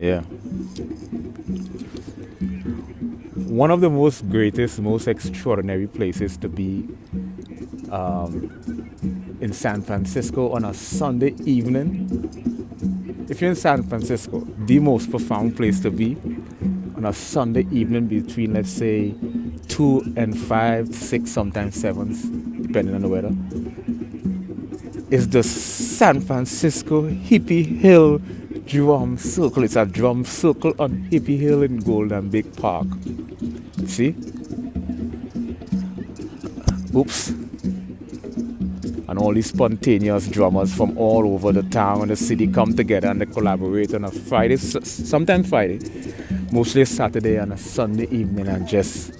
Yeah. One of the most greatest, most extraordinary places to be in San Francisco on a Sunday evening. If you're in San Francisco, the most profound place to be on a Sunday evening between, let's say, 2 and 5, 6, sometimes 7s, depending on the weather, is the San Francisco Hippie Hill Drum Circle. It's a drum circle on Hippie Hill in Golden Big Park. See? Oops. And all these spontaneous drummers from all over the town and the city come together and they collaborate on a Friday, sometimes Friday, mostly Saturday and a Sunday evening, and just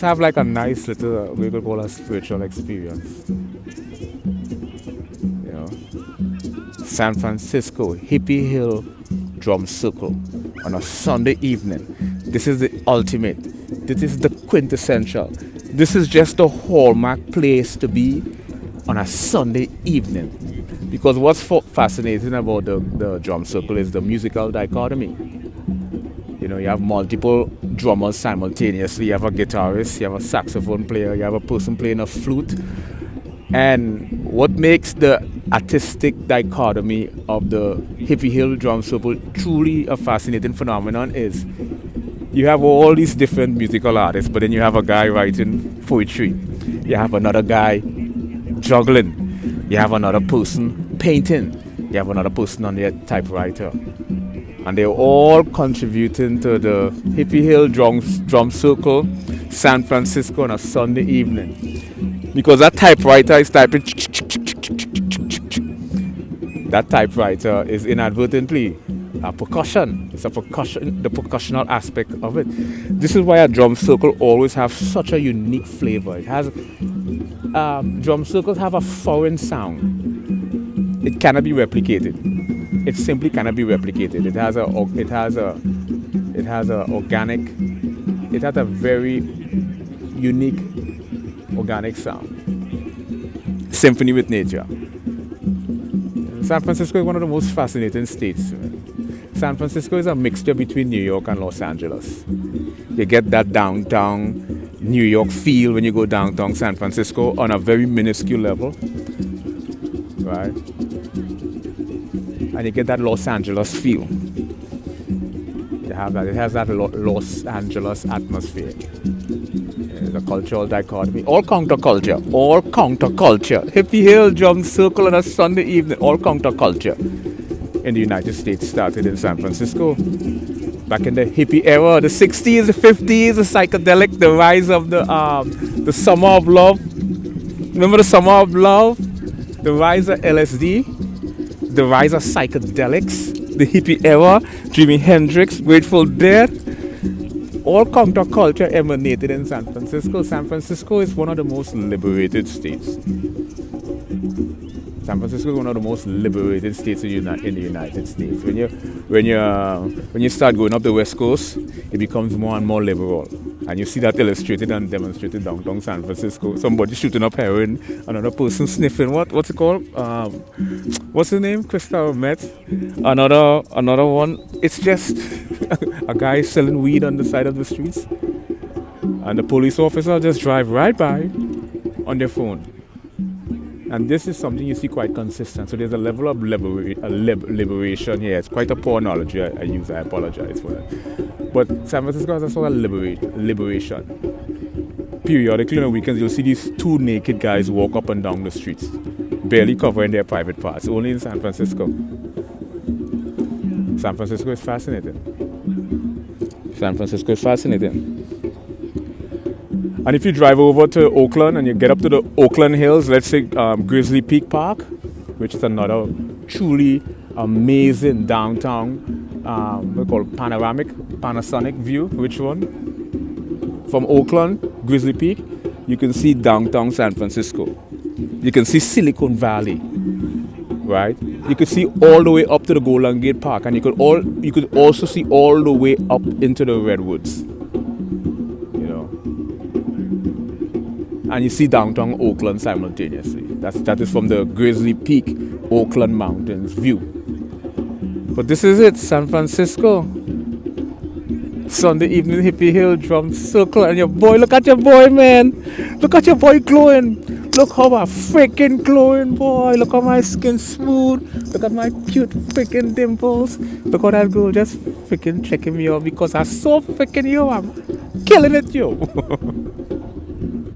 have like a nice little, we could call a spiritual experience. You know, San Francisco Hippie Hill Drum Circle on a Sunday evening. This is the ultimate. This is the quintessential. This is just a hallmark place to be on a Sunday evening. Because what's fascinating about the drum circle is the musical dichotomy. You know, you have multiple drummers simultaneously. You have a guitarist, you have a saxophone player, you have a person playing a flute. And what makes the artistic dichotomy of the Hippie Hill Drum Circle truly a fascinating phenomenon is you have all these different musical artists, but then you have a guy writing poetry. You have another guy juggling. You have another person painting. You have another person on their typewriter. And they're all contributing to the Hippie Hill Drum Circle, San Francisco, on a Sunday evening. Because that typewriter is typing. That typewriter is inadvertently a percussion. It's a percussion, the percussional aspect of it. This is why a drum circle always have such a unique flavor. It has drum circles have a foreign sound. It cannot be replicated. It simply cannot be replicated. It has a very unique organic sound. Symphony with nature. San Francisco is one of the most fascinating states. San Francisco is a mixture between New York and Los Angeles. You get that downtown New York feel when you go downtown San Francisco on a very minuscule level, right? And you get that Los Angeles feel. You have that. It has that Los Angeles atmosphere. The cultural dichotomy, all counterculture. Hippie Hill Drum Circle on a Sunday evening, all counterculture. In the United States, started in San Francisco. Back in the hippie era, the 60s, the 50s, the psychedelic, the rise of the summer of love. Remember the summer of love? The rise of LSD, the rise of psychedelics, the hippie era, Jimi Hendrix, Grateful Dead. All counterculture emanated in San Francisco. San Francisco is one of the most liberated states. San Francisco is one of the most liberated states in the United States. When you start going up the West Coast, it becomes more and more liberal, and you see that illustrated and demonstrated downtown San Francisco. Somebody shooting up heroin, another person sniffing what's it called? What's his name? Crystal meth. Another one. It's just a guy selling weed on the side of the streets, and the police officer just drive right by on their phone. And this is something you see quite consistent. So there's a level of liberation here. It's quite a poor analogy I use. I apologize for that. But San Francisco has a sort of liberation. Periodically on the weekends, you'll see these two naked guys walk up and down the streets, barely covering their private parts. Only in San Francisco. San Francisco is fascinating. San Francisco is fascinating. And if you drive over to Oakland and you get up to the Oakland Hills, let's say Grizzly Peak Park, which is another truly amazing downtown, we call it Panasonic view. Which one? From Oakland, Grizzly Peak, you can see downtown San Francisco. You can see Silicon Valley, right? You could see all the way up to the Golden Gate Park, and you could also see all the way up into the Redwoods. And you see downtown Oakland simultaneously. That is from the Grizzly Peak Oakland Mountains view. But this is it, San Francisco. Sunday evening, Hippie Hill drum circle, and your boy, look at your boy, man. Look at your boy glowing. Look how I'm freaking glowing, boy. Look how my skin smooth. Look at my cute freaking dimples. Look how that girl just freaking checking me out because I so freaking yo. I'm killing it, yo.